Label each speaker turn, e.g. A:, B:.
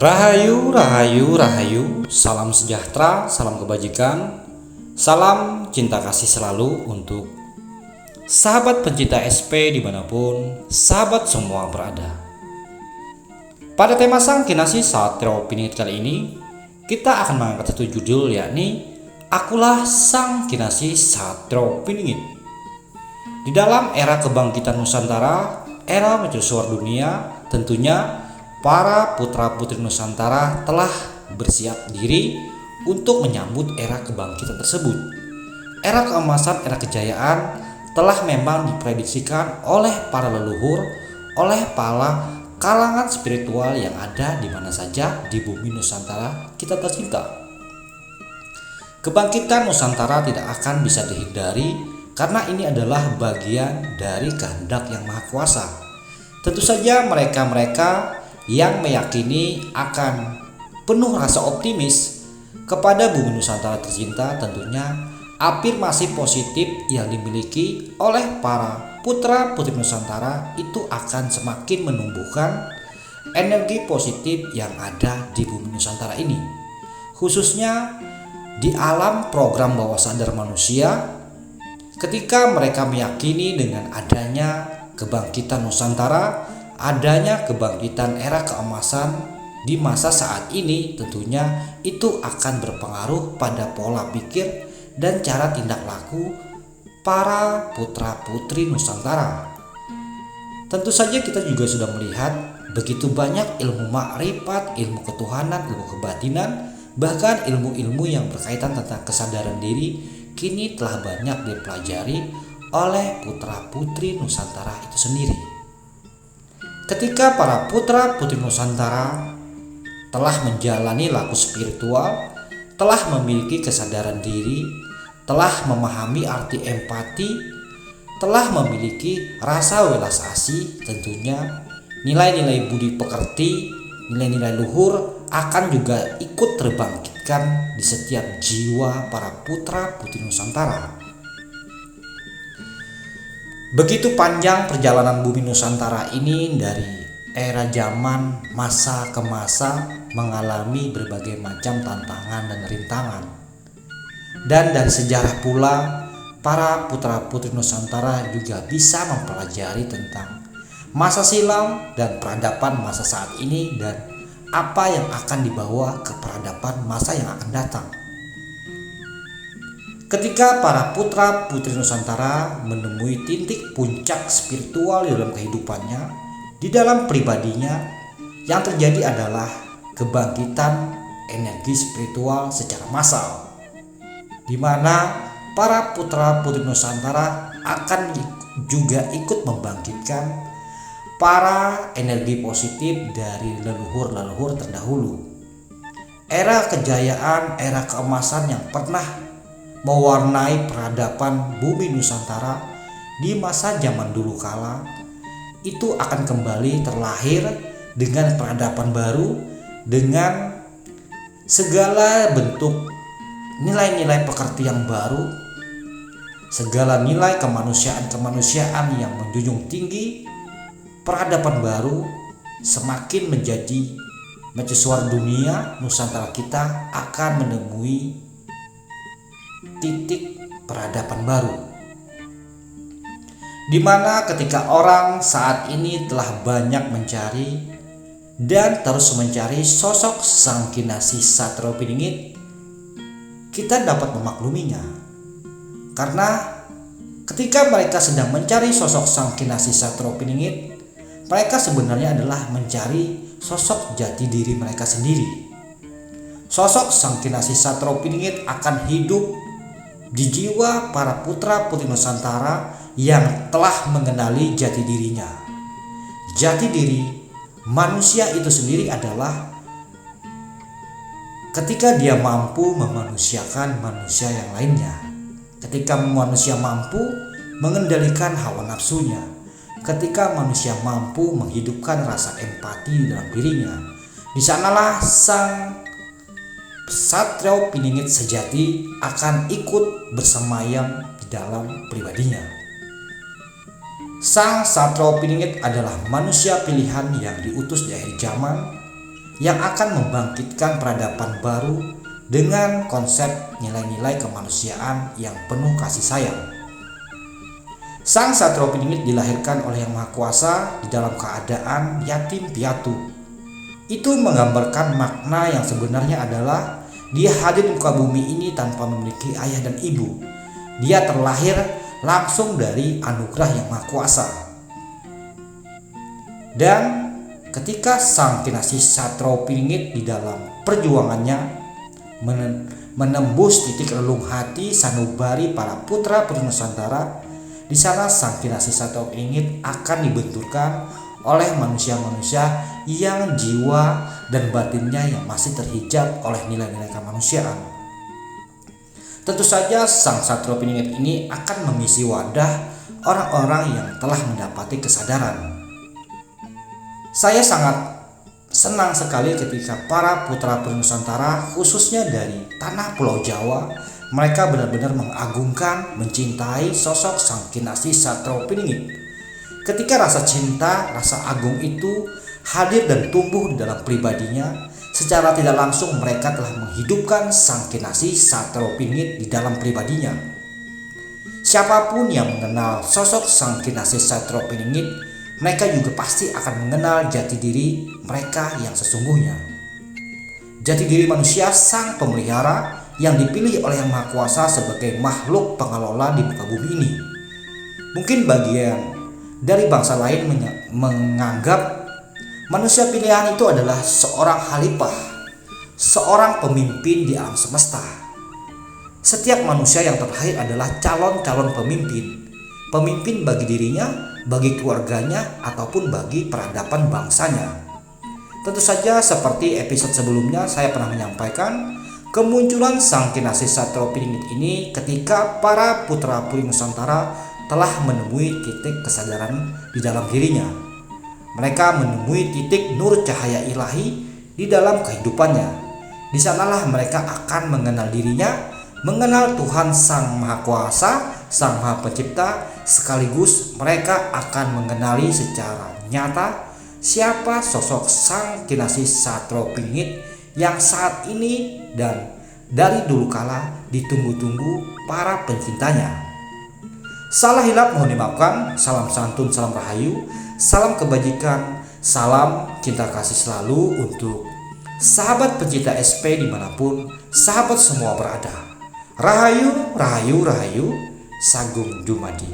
A: Rahayu, rahayu, rahayu, salam sejahtera, salam kebajikan, salam cinta kasih selalu untuk sahabat pencinta SP dimanapun sahabat semua berada. Pada tema Sang Kinasih Satrio Piningit kali ini, kita akan mengangkat satu judul, yakni Akulah Sang Kinasih Satrio Piningit. Di dalam era kebangkitan Nusantara, era mercusuar dunia, tentunya para putra-putri Nusantara telah bersiap diri untuk menyambut era kebangkitan tersebut. Era keemasan, era kejayaan telah memang diprediksikan oleh para leluhur, oleh para kalangan spiritual yang ada di mana saja di bumi Nusantara kita tercinta. Kebangkitan Nusantara tidak akan bisa dihindari karena ini adalah bagian dari kehendak Yang Maha Kuasa. Tentu saja mereka-mereka yang meyakini akan penuh rasa optimis kepada bumi Nusantara tercinta, tentunya afirmasi positif yang dimiliki oleh para putra putri Nusantara itu akan semakin menumbuhkan energi positif yang ada di bumi Nusantara ini, khususnya di alam program bawah sadar manusia. Ketika mereka meyakini dengan adanya kebangkitan Nusantara, adanya kebangkitan era keemasan di masa saat ini, tentunya itu akan berpengaruh pada pola pikir dan cara tindak laku para putra-putri Nusantara. Tentu saja kita juga sudah melihat begitu banyak ilmu makrifat, ilmu ketuhanan, ilmu kebatinan, bahkan ilmu-ilmu yang berkaitan tentang kesadaran diri kini telah banyak dipelajari oleh putra-putri Nusantara itu sendiri. Ketika para putra-putri Nusantara telah menjalani laku spiritual, telah memiliki kesadaran diri, telah memahami arti empati, telah memiliki rasa welas asih, tentunya nilai-nilai budi pekerti, nilai-nilai luhur akan juga ikut terbangkitkan di setiap jiwa para putra-putri Nusantara. Begitu panjang perjalanan bumi Nusantara ini dari era zaman masa ke masa mengalami berbagai macam tantangan dan rintangan. Dan dari sejarah pula para putra-putri Nusantara juga bisa mempelajari tentang masa silam dan peradaban masa saat ini dan apa yang akan dibawa ke peradaban masa yang akan datang. Ketika para putra-putri Nusantara menemui titik puncak spiritual di dalam kehidupannya, di dalam pribadinya, yang terjadi adalah kebangkitan energi spiritual secara massal, di mana para putra-putri Nusantara akan juga ikut membangkitkan para energi positif dari leluhur-leluhur terdahulu. Era kejayaan, era keemasan yang pernah mewarnai peradaban bumi Nusantara di masa zaman dulu kala itu akan kembali terlahir dengan peradaban baru, dengan segala bentuk nilai-nilai pekerti yang baru, segala nilai kemanusiaan yang menjunjung tinggi. Peradaban baru semakin menjadi mercusuar dunia. Nusantara kita akan menemui titik peradaban baru, di mana ketika orang saat ini telah banyak mencari dan terus mencari sosok Sang Kinasih Satrio Piningit, kita dapat memakluminya. Karena ketika mereka sedang mencari sosok Sang Kinasih Satrio Piningit, mereka sebenarnya adalah mencari sosok jati diri mereka sendiri. Sosok Sang Kinasih Satrio Piningit akan hidup di jiwa para putra-putri Nusantara yang telah mengenali jati dirinya. Jati diri manusia itu sendiri adalah ketika dia mampu memanusiakan manusia yang lainnya, ketika manusia mampu mengendalikan hawa nafsunya, ketika manusia mampu menghidupkan rasa empati di dalam dirinya. Di sanalah Sang Satrio Piningit sejati akan ikut bersemayam di dalam pribadinya. Sang Satrio Piningit adalah manusia pilihan yang diutus di akhir zaman yang akan membangkitkan peradaban baru dengan konsep nilai-nilai kemanusiaan yang penuh kasih sayang. Sang Satrio Piningit dilahirkan oleh Yang Maha Kuasa di dalam keadaan yatim piatu. Itu menggambarkan makna yang sebenarnya adalah dia hadir di muka bumi ini tanpa memiliki ayah dan ibu. Dia terlahir langsung dari anugerah Yang Maha Kuasa. Dan ketika Sang Kinasih Satrio Piningit di dalam perjuangannya menembus titik relung hati sanubari para putra-putri Nusantara, di sana Sang Kinasih Satrio Piningit akan dibenturkan oleh manusia-manusia yang jiwa dan batinnya yang masih terhijab oleh nilai-nilai kemanusiaan. Tentu saja Sang Satrio Piningit ini akan mengisi wadah orang-orang yang telah mendapati kesadaran. Saya sangat senang sekali ketika para putra-putri Nusantara, khususnya dari tanah Pulau Jawa, mereka benar-benar mengagungkan, mencintai sosok Sang Kinasih Satrio Piningit. Ketika rasa cinta, rasa agung itu hadir dan tumbuh di dalam pribadinya, secara tidak langsung mereka telah menghidupkan Sang Kinasih Satrio Piningit di dalam pribadinya. Siapapun yang mengenal sosok Sang Kinasih Satrio Piningit, mereka juga pasti akan mengenal jati diri mereka yang sesungguhnya. Jati diri manusia sang pemelihara yang dipilih oleh Yang Maha Kuasa sebagai makhluk pengelola di muka bumi ini. Mungkin bagian dari bangsa lain menganggap manusia pilihan itu adalah seorang khalifah, seorang pemimpin di alam semesta. Setiap manusia yang terlahir adalah calon-calon pemimpin. Pemimpin bagi dirinya, bagi keluarganya, ataupun bagi peradaban bangsanya. Tentu saja seperti episode sebelumnya saya pernah menyampaikan, kemunculan Sang Kinasih Satrio Piningit ini ketika para putra-putri Nusantara telah menemui titik kesadaran di dalam dirinya. Mereka menemui titik nur cahaya ilahi di dalam kehidupannya. Di sanalah mereka akan mengenal dirinya, mengenal Tuhan Sang Maha Kuasa, Sang Maha Pencipta, sekaligus mereka akan mengenali secara nyata siapa sosok Sang Kinasih Satrio Piningit yang saat ini dan dari dulu kala ditunggu-tunggu para pencintanya. Salah hilap mohon dimaafkan. Salam santun, salam rahayu, salam kebajikan, salam cinta kasih selalu untuk sahabat pencinta SP dimanapun sahabat semua berada. Rahayu, rahayu, rahayu, Sagung Dumadi.